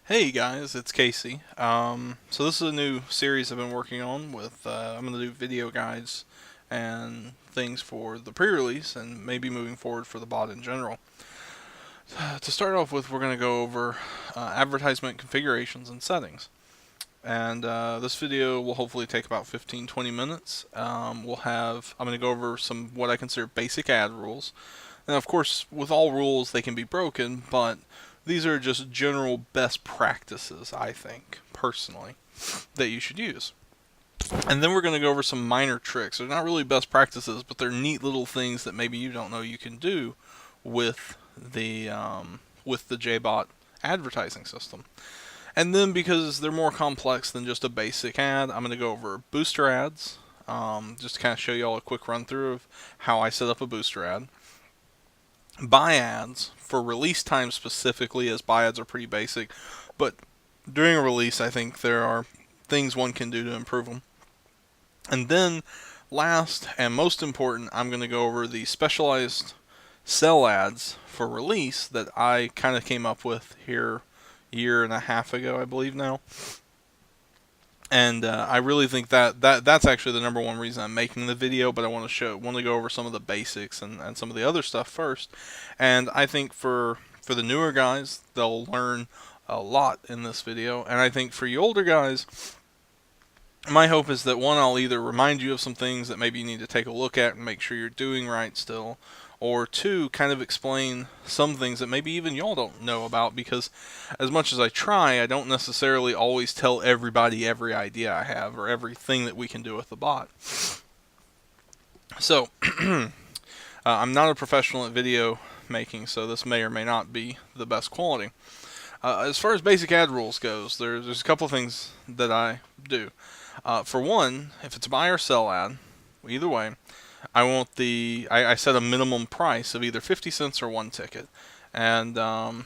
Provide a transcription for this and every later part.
Hey guys, it's Casey. So this is a new series I've been working on with, I'm going to do video guides and things for the pre-release and maybe moving forward for the bot in general. To start off with, we're going to go over advertisement configurations and settings. And this video will hopefully take about 15-20 minutes. I'm going to go over some what I consider basic ad rules. And of course, with all rules, they can be broken, but these are just general best practices, I think, personally, that you should use. And then we're going to go over some minor tricks. They're not really best practices, but they're neat little things that maybe you don't know you can do with the JBot advertising system. And then because they're more complex than just a basic ad, I'm going to go over booster ads, just to kind of show you all a quick run through of how I set up a booster ad. Buy ads for release time specifically, as buy ads are pretty basic, but during a release, I think there are things one can do to improve them. And then, last and most important, I'm going to go over the specialized sell ads for release that I kind of came up with here a year and a half ago, I believe now. And I really think that's actually the number one reason I'm making the video. But I want to go over some of the basics and some of the other stuff first. And I think for the newer guys, they'll learn a lot in this video. And I think for you older guys, my hope is that one, I'll either remind you of some things that maybe you need to take a look at and make sure you're doing right still, or two, kind of explain some things that maybe even y'all don't know about, because as much as I try, I don't necessarily always tell everybody every idea I have or everything that we can do with the bot. So, I'm not a professional at video making, so this may or may not be the best quality. As far as basic ad rules goes, there's a couple of things that I do. For one, if it's a buy or sell ad, either way, I set a minimum price of either 50 cents or one ticket. And so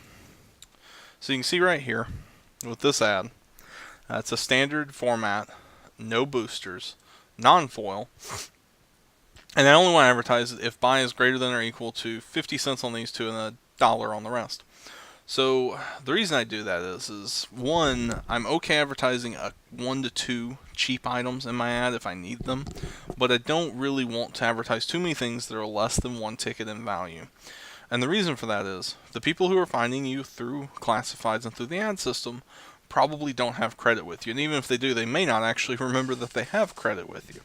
you can see right here with this ad, it's a standard format, no boosters, non-foil. And I only want to advertise it if buy is greater than or equal to 50 cents on these two and a dollar on the rest. So the reason I do that is one, I'm okay advertising 1 to 2 cheap items in my ad if I need them, but I don't really want to advertise too many things that are less than one ticket in value. And the reason for that is the people who are finding you through classifieds and through the ad system probably don't have credit with you. And even if they do, they may not actually remember that they have credit with you.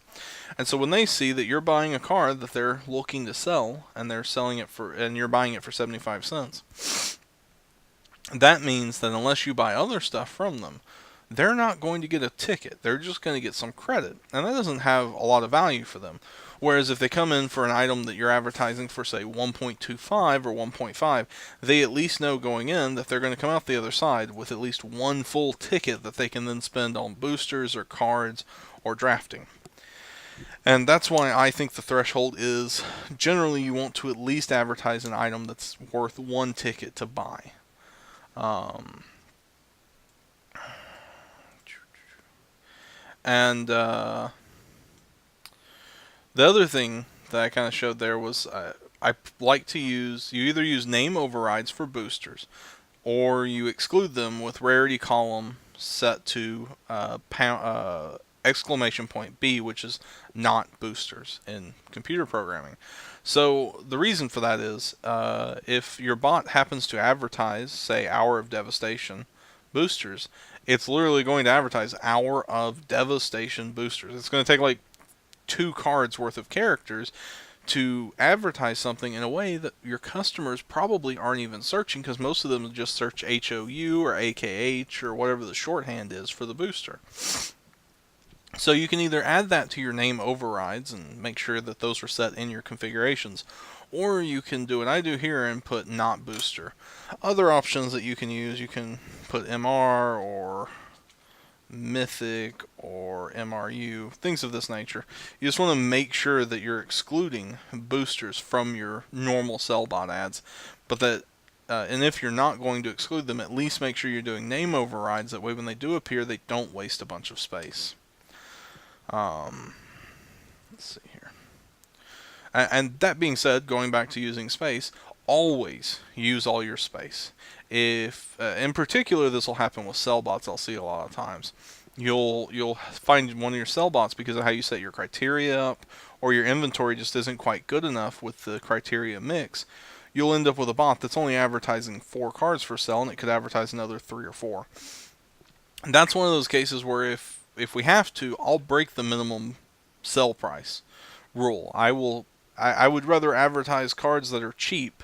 And so when they see that you're buying a car that they're looking to sell and you're buying it for 75 cents, that means that unless you buy other stuff from them, they're not going to get a ticket. They're just going to get some credit. And that doesn't have a lot of value for them. Whereas if they come in for an item that you're advertising for, say, 1.25 or 1.5, they at least know going in that they're going to come out the other side with at least one full ticket that they can then spend on boosters or cards or drafting. And that's why I think the threshold is generally you want to at least advertise an item that's worth one ticket to buy. And the other thing that I kind of showed there was I like to you either use name overrides for boosters, or you exclude them with rarity column set to exclamation point B, which is not boosters in computer programming. So the reason for that is if your bot happens to advertise, say, Hour of Devastation boosters, it's literally going to advertise Hour of Devastation boosters. It's going to take like 2 cards worth of characters to advertise something in a way that your customers probably aren't even searching, because most of them just search HOU or AKH or whatever the shorthand is for the booster. So you can either add that to your name overrides and make sure that those are set in your configurations, or you can do what I do here and put not booster. Other options that you can use, you can put MR or Mythic or MRU, things of this nature. You just want to make sure that you're excluding boosters from your normal sellbot ads, but that and if you're not going to exclude them, at least make sure you're doing name overrides. That way when they do appear, they don't waste a bunch of space. Let's see here. And that being said, going back to using space, always use all your space. If in particular this will happen with sell bots, I'll see a lot of times. You'll find one of your sell bots because of how you set your criteria up, or your inventory just isn't quite good enough with the criteria mix. You'll end up with a bot that's only advertising 4 cards for sale, and it could advertise another 3 or 4. And that's one of those cases where if we have to, I'll break the minimum sell price rule. I would rather advertise cards that are cheap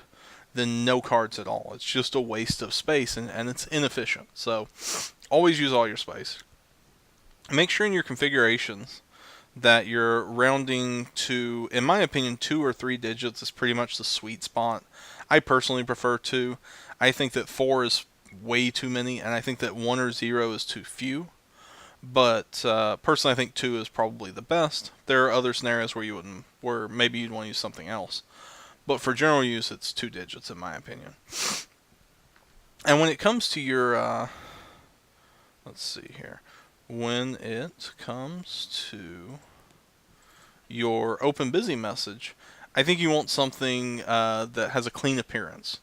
than no cards at all. It's just a waste of space, and it's inefficient. So always use all your space. Make sure in your configurations that you're rounding to, in my opinion, 2 or 3 digits is pretty much the sweet spot. I personally prefer 2. I think that 4 is way too many, and I think that 1 or 0 is too few. But personally, I think 2 is probably the best. There are other scenarios where maybe you'd want to use something else. But for general use, it's 2 digits in my opinion. And when it comes to your, let's see here. When it comes to your Open Busy message, I think you want something that has a clean appearance,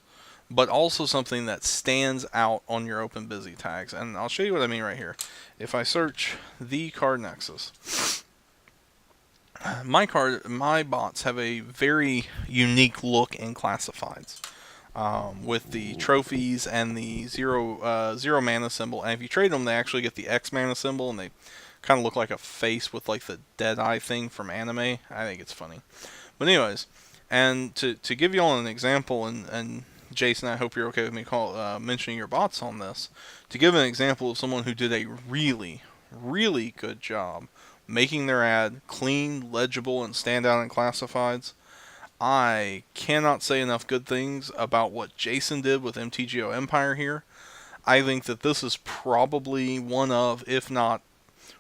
but also something that stands out on your Open Busy tags. And I'll show you what I mean right here. If I search the Card Nexus, my bots have a very unique look in classifieds. With the trophies and the zero mana symbol, and if you trade them, they actually get the X mana symbol, and they kind of look like a face with like the dead eye thing from anime. I think it's funny. But anyways, and to give you all an example, and Jason, I hope you're okay with me mentioning your bots on this. To give an example of someone who did a really, really good job making their ad clean, legible, and stand out in classifieds, I cannot say enough good things about what Jason did with MTGO Empire here. I think that this is probably one of, if not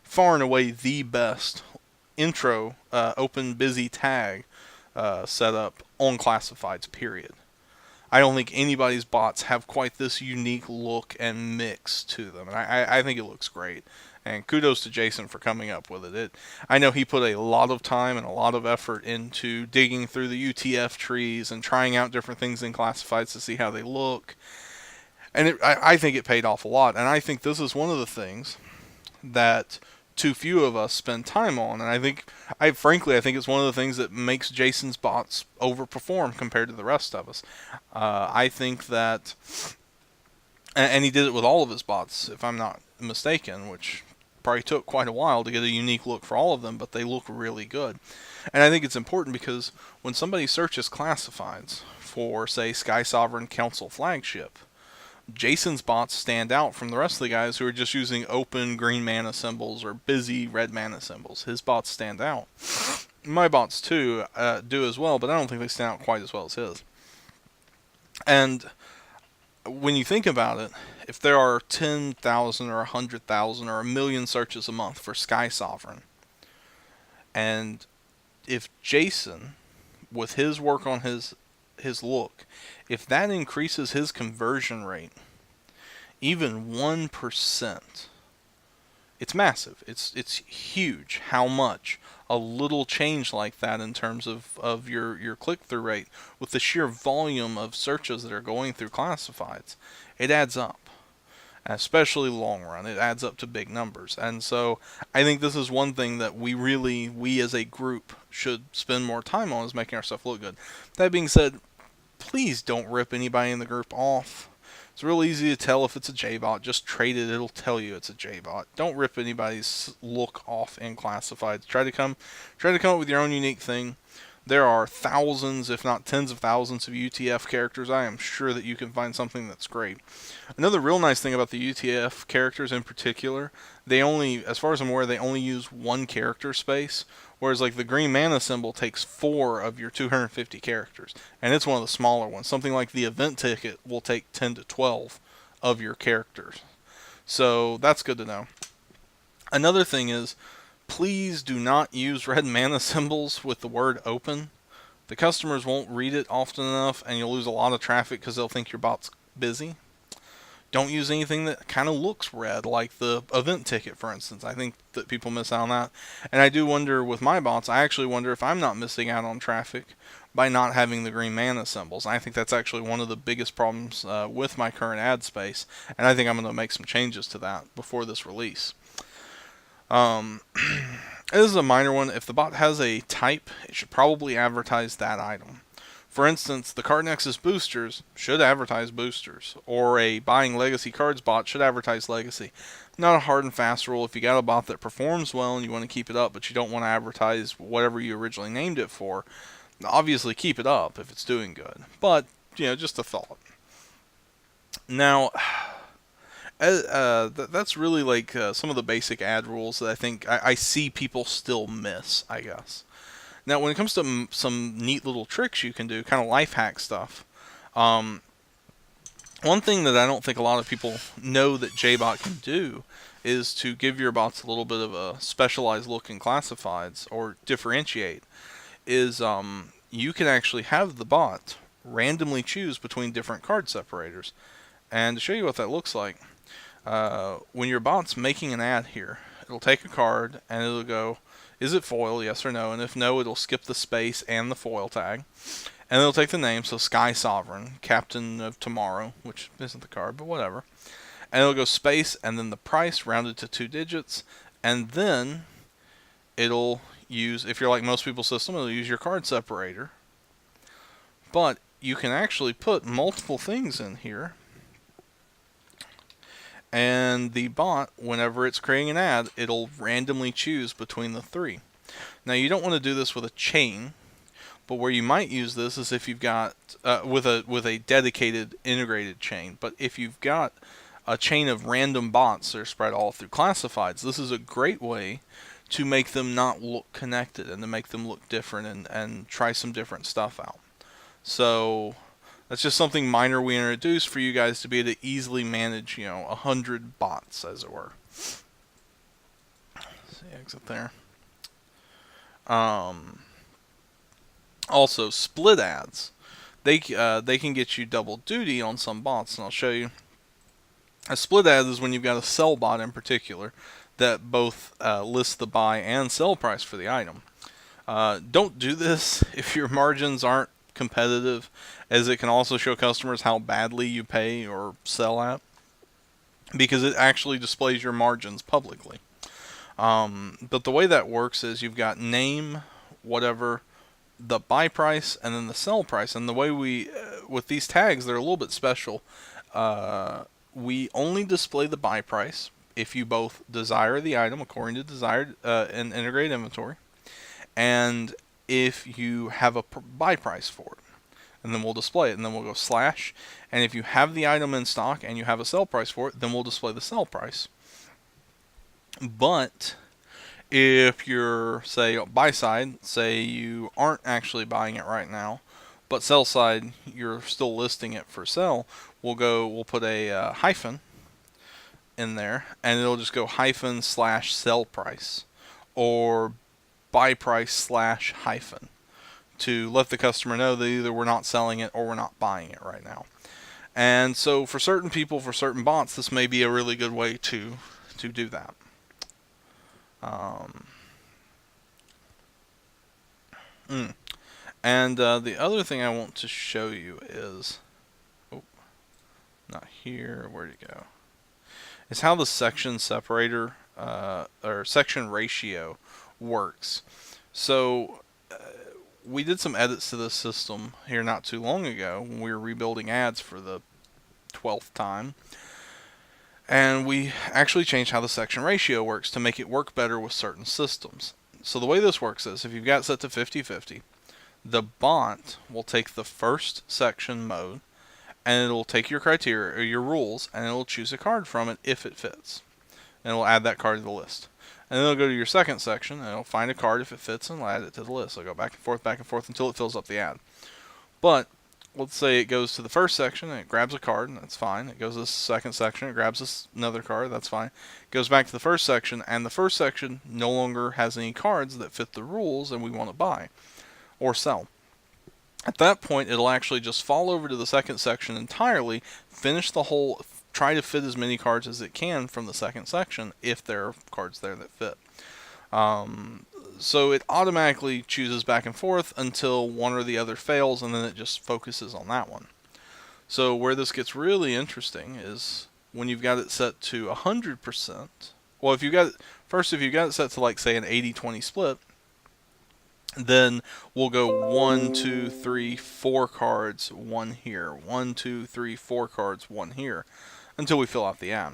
far and away, the best intro Open Busy tag setup on classifieds, period. I don't think anybody's bots have quite this unique look and mix to them. And I think it looks great. And kudos to Jason for coming up with it. I know he put a lot of time and a lot of effort into digging through the UTF trees and trying out different things in classifieds to see how they look. And I think it paid off a lot. And I think this is one of the things that too few of us spend time on. And frankly, I think it's one of the things that makes Jason's bots overperform compared to the rest of us. I think that, and he did it with all of his bots, if I'm not mistaken, which probably took quite a while to get a unique look for all of them, but they look really good. And I think it's important because when somebody searches classifieds for, say, Sky Sovereign Council Flagship, Jason's bots stand out from the rest of the guys who are just using open green mana symbols or busy red mana symbols. His bots stand out. My bots too do as well, but I don't think they stand out quite as well as his. And when you think about it, if there are 10,000 or 100,000 or 1,000,000 searches a month for Sky Sovereign, and if Jason, with his work on his look, if that increases his conversion rate even 1%, it's massive. It's huge how much a little change like that in terms of your click-through rate with the sheer volume of searches that are going through classifieds, it adds up. Especially long run, it adds up to big numbers. And so I think this is one thing that we as a group should spend more time on, is making our stuff look good. That being said, please don't rip anybody in the group off. It's real easy to tell if it's a JBot. Just trade it, it'll tell you it's a JBot. Don't rip anybody's look off in classifieds. Try to come up with your own unique thing. There are thousands, if not tens of thousands of UTF characters. I am sure that you can find something that's great. Another real nice thing about the UTF characters in particular, they only, as far as I'm aware, they only use 1 character space, whereas like the green mana symbol takes 4 of your 250 characters, and it's one of the smaller ones. Something like the event ticket will take 10 to 12 of your characters. So that's good to know. Another thing is, please do not use red mana symbols with the word open. The customers won't read it often enough, and you'll lose a lot of traffic because they'll think your bot's busy. Don't use anything that kind of looks red, like the event ticket, for instance. I think that people miss out on that. And I do wonder with my bots, I actually wonder if I'm not missing out on traffic by not having the green mana symbols. I think that's actually one of the biggest problems with my current ad space. And I think I'm going to make some changes to that before this release. This is a minor one. If the bot has a type, it should probably advertise that item. For instance, the Card Nexus boosters should advertise boosters, or a buying legacy cards bot should advertise legacy. Not a hard and fast rule. If you got a bot that performs well and you want to keep it up, but you don't want to advertise whatever you originally named it for, obviously keep it up if it's doing good. But, just a thought. Now, that's really like some of the basic ad rules that I think I see people still miss, I guess. Now, when it comes to some neat little tricks you can do, kind of life hack stuff, one thing that I don't think a lot of people know that JBot can do is to give your bots a little bit of a specialized look in classifieds, or differentiate, is you can actually have the bot randomly choose between different card separators. And to show you what that looks like, when your bot's making an ad here, it'll take a card and it'll go, is it foil, yes or no? And if no, it'll skip the space and the foil tag. And it'll take the name, so Sky Sovereign, Captain of Tomorrow, which isn't the card, but whatever. And it'll go space and then the price rounded to 2 digits. And then it'll use, if you're like most people's system, it'll use your card separator. But you can actually put multiple things in here. And the bot, whenever it's creating an ad, it'll randomly choose between the 3. Now, you don't want to do this with a chain, but where you might use this is if you've got with a dedicated integrated chain. But if you've got a chain of random bots that are spread all through classifieds, this is a great way to make them not look connected and to make them look different and try some different stuff out. So that's just something minor we introduced for you guys to be able to easily manage, 100 bots, as it were. Let's see, exit there. Also, split ads. They can get you double duty on some bots, and I'll show you. A split ad is when you've got a sell bot in particular that both lists the buy and sell price for the item. Don't do this if your margins aren't competitive, as it can also show customers how badly you pay or sell at, because it actually displays your margins publicly. But the way that works is you've got name, whatever, the buy price, and then the sell price. And the way we, with these tags, they're a little bit special. We only display the buy price if you both desire the item according to desired and integrated inventory, and if you have a buy price for it. And then we'll display it, and then we'll go slash. And if you have the item in stock and you have a sell price for it, then we'll display the sell price. But if you're, say, buy side, say you aren't actually buying it right now, but sell side, you're still listing it for sell, we'll put a hyphen in there, and it'll just go hyphen slash sell price, or buy price slash hyphen, to let the customer know that either we're not selling it or we're not buying it right now. And so for certain people, for certain bots, this may be a really good way to do that. And the other thing I want to show you is, not here, where'd it go? Is how the section separator or section ratio works. So we did some edits to this system here not too long ago when we were rebuilding ads for the 12th time. And we actually changed how the section ratio works to make it work better with certain systems. So the way this works is, if you've got it set to 50-50, the bot will take the first section mode, and it'll take your criteria or your rules, and it'll choose a card from it if it fits. And it'll add that card to the list. And then it'll go to your second section, and it'll find a card if it fits, and it'll add it to the list. It'll go back and forth until it fills up the ad. But let's say it goes to the first section and it grabs a card, and that's fine. It goes to the second section, it grabs another card, that's fine. It goes back to the first section, and the first section no longer has any cards that fit the rules and we want to buy or sell. At that point, it'll actually just fall over to the second section entirely, finish the whole try to fit as many cards as it can from the second section if there are cards there that fit. So it automatically chooses back and forth until one or the other fails, and then it just focuses on that one. So where this gets really interesting is when you've got it set to 100%. Well, if you got it set to, like, say, an 80-20 split, then we'll go 1, 2, 3, 4 cards, 1 here. 1, 2, 3, 4 cards, 1 here, until we fill out the ad.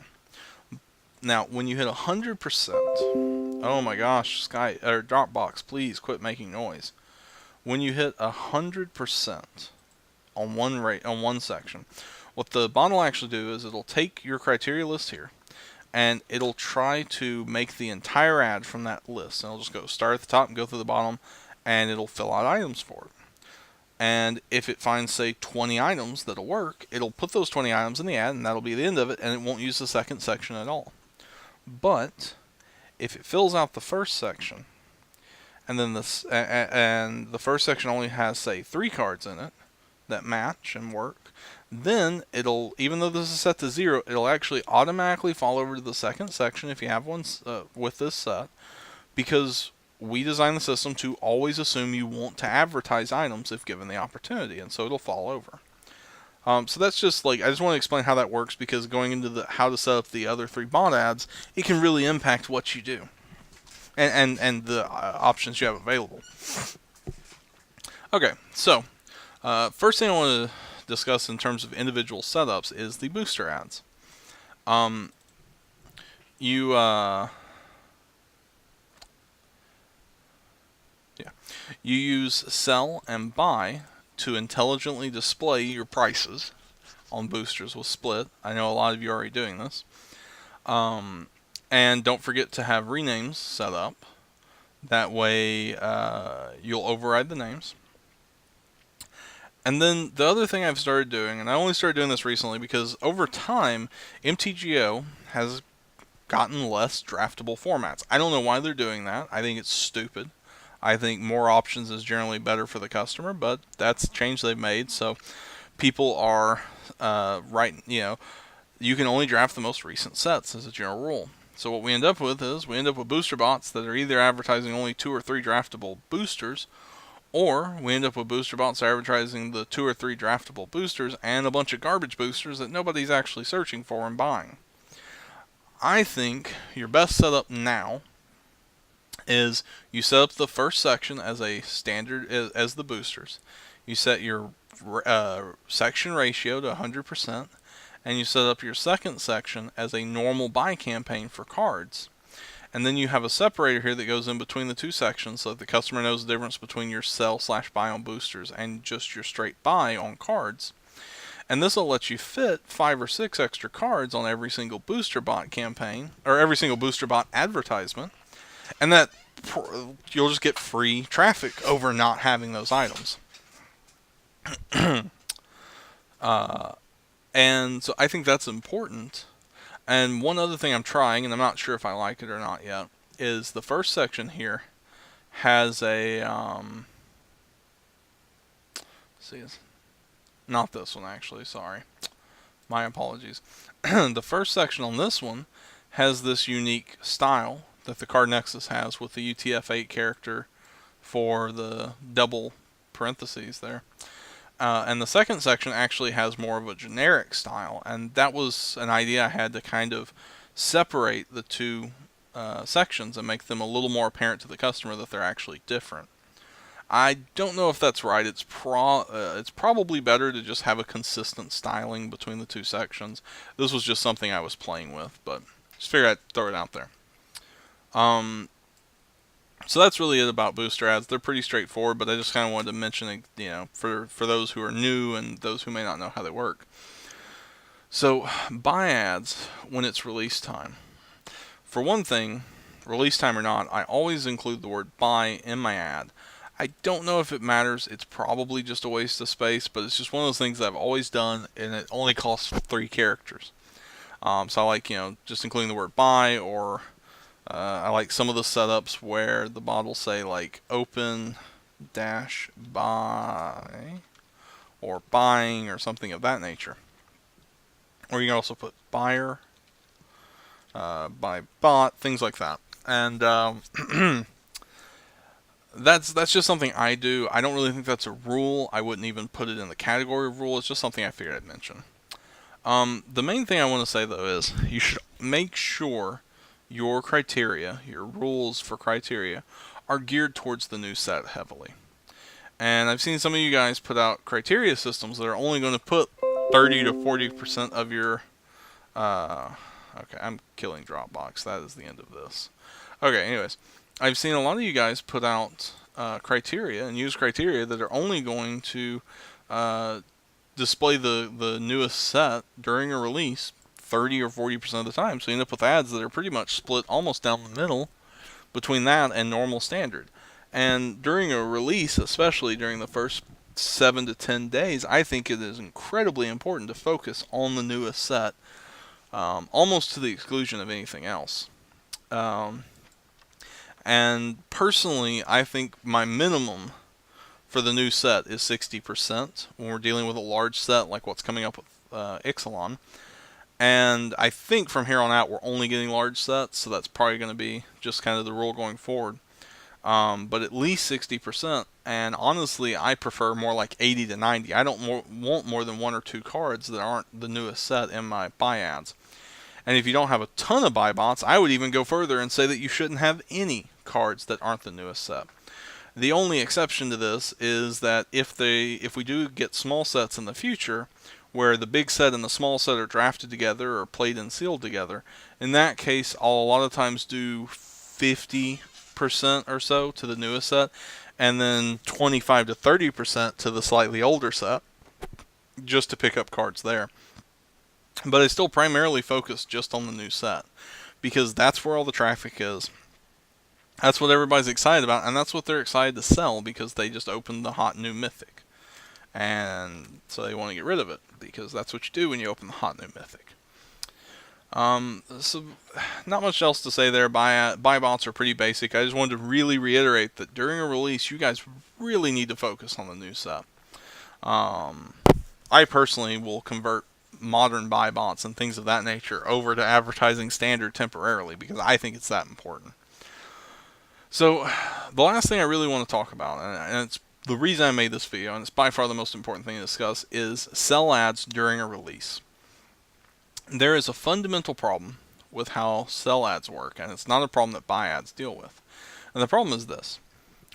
Now, when you hit 100%, oh my gosh, Dropbox, please quit making noise. When you hit 100% on one section, what the bot will actually do is it'll take your criteria list here, and it'll try to make the entire ad from that list. And it'll just go start at the top and go through the bottom, and it'll fill out items for it. And if it finds, say, 20 items that'll work, it'll put those 20 items in the ad, and that'll be the end of it, and it won't use the second section at all. But if it fills out the first section, and then the first section only has, say, 3 cards in it that match and work, then it'll, even though this is set to 0, it'll actually automatically fall over to the second section if you have one with this set, because we designed the system to always assume you want to advertise items if given the opportunity, and so it'll fall over. So that's just, like, I just want to explain how that works, because going into how to set up the other 3 bot ads, it can really impact what you do and the options you have available. Okay, so first thing I want to discuss in terms of individual setups is the booster ads. You use sell and buy to intelligently display your prices on boosters with split. I know a lot of you are already doing this. And don't forget to have renames set up. That way you'll override the names. And then the other thing I've started doing, and I only started doing this recently because over time, MTGO has gotten less draftable formats. I don't know why they're doing that. I think it's stupid. I think more options is generally better for the customer, but that's a change they've made. So people are you can only draft the most recent sets as a general rule. So what we end up with is booster bots that are either advertising only 2 or 3 draftable boosters, or we end up with booster bots advertising the 2 or 3 draftable boosters and a bunch of garbage boosters that nobody's actually searching for and buying. I think your best setup now is you set up the first section as a standard as the boosters. You set your section ratio to 100%, and you set up your second section as a normal buy campaign for cards. And then you have a separator here that goes in between the 2 sections so that the customer knows the difference between your sell/buy on boosters and just your straight buy on cards. And this will let you fit 5 or 6 extra cards on every single booster bot campaign, or every single booster bot advertisement. And that you'll just get free traffic over not having those items. And so I think that's important. And one other thing I'm trying, and I'm not sure if I like it or not yet, is the first section here has a not this one actually, sorry. My apologies. The first section on this one has this unique style that the Card Nexus has with the UTF-8 character for the double parentheses there. And the second section actually has more of a generic style, and that was an idea I had to kind of separate the 2 sections and make them a little more apparent to the customer that they're actually different. I don't know if that's right. It's probably better to just have a consistent styling between the 2 sections. This was just something I was playing with, but just figured I'd throw it out there. So that's really it about booster ads. They're pretty straightforward, but I just kind of wanted to mention it, for those who are new and those who may not know how they work. So buy ads when it's release time. For one thing, release time or not, I always include the word buy in my ad. I don't know if it matters. It's probably just a waste of space, but it's just one of those things that I've always done, and it only costs 3 characters. So I like, just including the word buy, or I like some of the setups where the bot will say like open dash buy or buying or something of that nature. or you can also put buyer, buy bot, things like that. And that's just something I do. I don't really think that's a rule. I wouldn't even put it in the category of rule. It's just something I figured I'd mention. The main thing I want to say, though, is you should make sure your criteria, your rules for criteria, are geared towards the new set heavily. And I've seen some of you guys put out criteria systems that are only going to put 30 to 40% of your... okay, I'm killing Dropbox. That is the end of this. Okay, anyways. I've seen a lot of you guys put out criteria and use criteria that are only going to display the newest set during a release 30 or 40% of the time. So you end up with ads that are pretty much split almost down the middle between that and normal standard. And during a release, especially during the first 7 to 10 days, I think it is incredibly important to focus on the newest set, almost to the exclusion of anything else. And personally, I think my minimum for the new set is 60% when we're dealing with a large set like what's coming up with Ixalan. And I think from here on out we're only getting large sets, so that's probably going to be just kind of the rule going forward. But at least 60%, and honestly I prefer more like 80 to 90. I don't want more than 1 or 2 cards that aren't the newest set in my buy ads. And if you don't have a ton of buy bots, I would even go further and say that you shouldn't have any cards that aren't the newest set. The only exception to this is that if we do get small sets in the future, where the big set and the small set are drafted together or played and sealed together, in that case I'll a lot of times do 50% or so to the newest set, and then 25 to 30% to the slightly older set, just to pick up cards there. But I still primarily focus just on the new set, because that's where all the traffic is. That's what everybody's excited about, and that's what they're excited to sell, because they just opened the hot new mythic. And so they want to get rid of it, because that's what you do when you open the hot new mythic. So not much else to say there. Buy bots are pretty basic. I just wanted to really reiterate that during a release, you guys really need to focus on the new set. I personally will convert modern buy bots and things of that nature over to advertising standard temporarily, because I think it's that important. So the last thing I really want to talk about, and it's the reason I made this video, and it's by far the most important thing to discuss, is sell ads during a release. There is a fundamental problem with how sell ads work, and it's not a problem that buy ads deal with. And the problem is this.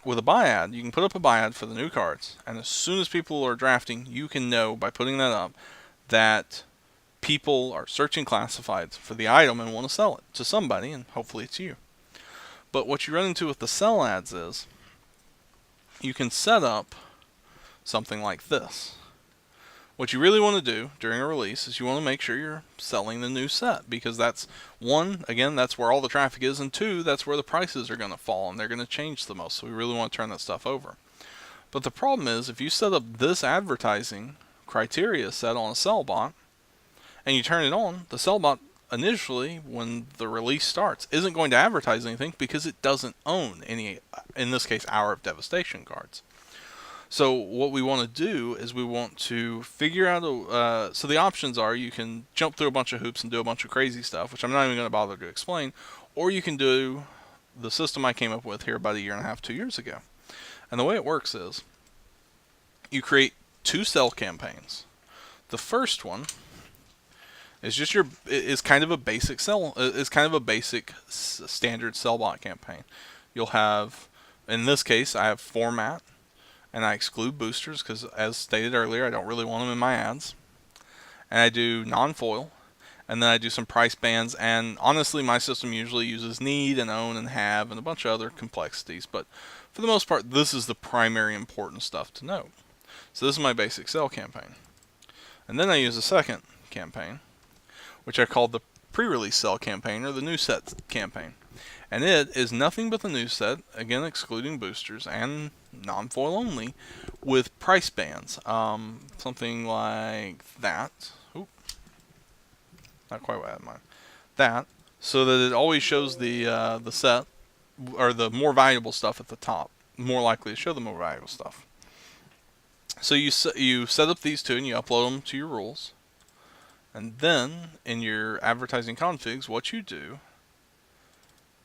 With a buy ad, you can put up a buy ad for the new cards, and as soon as people are drafting, you can know by putting that up that people are searching classifieds for the item and want to sell it to somebody, and hopefully it's you. But what you run into with the sell ads is you can set up something like this. What you really want to do during a release is you want to make sure you're selling the new set, because that's, one, again, that's where all the traffic is, and two, that's where the prices are going to fall and they're going to change the most, so we really want to turn that stuff over. But the problem is, if you set up this advertising criteria set on a sell bot and you turn it on, the sell bot initially, when the release starts, isn't going to advertise anything because it doesn't own any, in this case, Hour of Devastation cards. So what we want to do is we want to figure out so the options are, you can jump through a bunch of hoops and do a bunch of crazy stuff, which I'm not even going to bother to explain, or you can do the system I came up with here about 1.5 years, 2 years ago. And the way it works is you create 2 sell campaigns. The first one is just is kind of a basic standard sell bot campaign. You'll have, in this case, I have format, and I exclude boosters because, as stated earlier, I don't really want them in my ads. And I do non-foil, and then I do some price bands, and honestly my system usually uses need and own and have and a bunch of other complexities, but for the most part this is the primary important stuff to note. So this is my basic sell campaign. And then I use a second campaign, which I call the pre-release sell campaign, or the new set campaign. And it is nothing but the new set, again excluding boosters and non-foil only, with price bands. Something like that. Oop. Not quite what I had in mind. That, so that it always shows the set, or the more valuable stuff at the top. More likely to show the more valuable stuff. So you set up these two and you upload them to your rules. And then in your advertising configs, what you do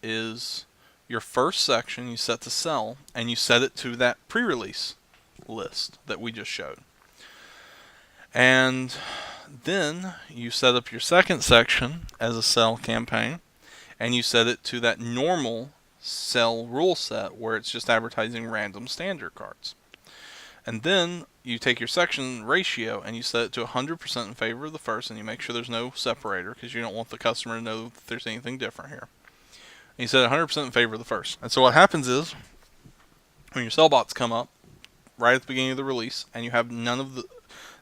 is your first section you set to sell, and you set it to that pre-release list that we just showed. And then you set up your second section as a sell campaign, and you set it to that normal sell rule set where it's just advertising random standard cards. And then you take your section ratio and you set it to 100% in favor of the first, and you make sure there's no separator because you don't want the customer to know if there's anything different here. And you set 100% in favor of the first. And so what happens is, when your sell bots come up right at the beginning of the release and you have none of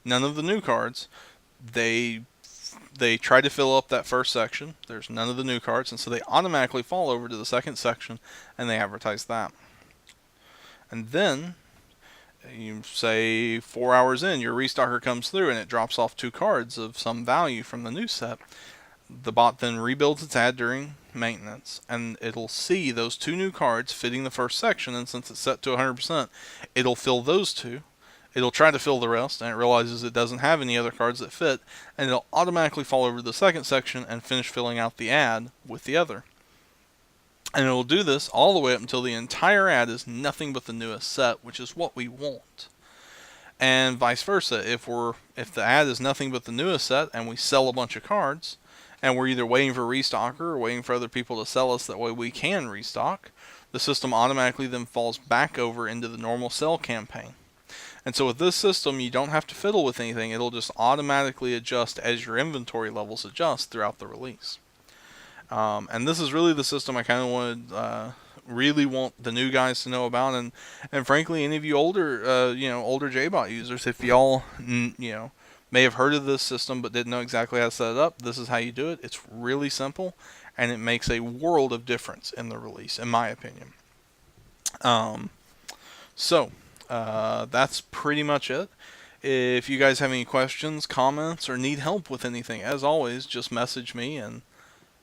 the new cards, they try to fill up that first section. There's none of the new cards, and so they automatically fall over to the second section and they advertise that. And then you say 4 hours in, your restocker comes through and it drops off 2 cards of some value from the new set. The bot then rebuilds its ad during maintenance, and it'll see those 2 new cards fitting the first section, and since it's set to 100%, it'll fill those 2. It'll try to fill the rest, and it realizes it doesn't have any other cards that fit, and it'll automatically fall over to the second section and finish filling out the ad with the other. And it will do this all the way up until the entire ad is nothing but the newest set, which is what we want. And vice versa, if the ad is nothing but the newest set and we sell a bunch of cards, and we're either waiting for a restocker or waiting for other people to sell us that way we can restock, the system automatically then falls back over into the normal sell campaign. And so with this system, you don't have to fiddle with anything. It'll just automatically adjust as your inventory levels adjust throughout the release. And this is really the system I kind of wanted, really want the new guys to know about, and frankly, any of you older JBot users, if y'all, may have heard of this system but didn't know exactly how to set it up, this is how you do it. It's really simple, and it makes a world of difference in the release, in my opinion. That's pretty much it. If you guys have any questions, comments, or need help with anything, as always, just message me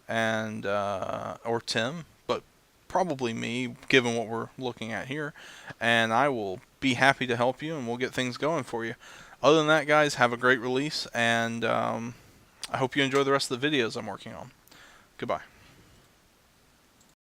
or Tim, but probably me, given what we're looking at here, and I will be happy to help you, and we'll get things going for you. Other than that, guys, have a great release, and I hope you enjoy the rest of the videos I'm working on. Goodbye.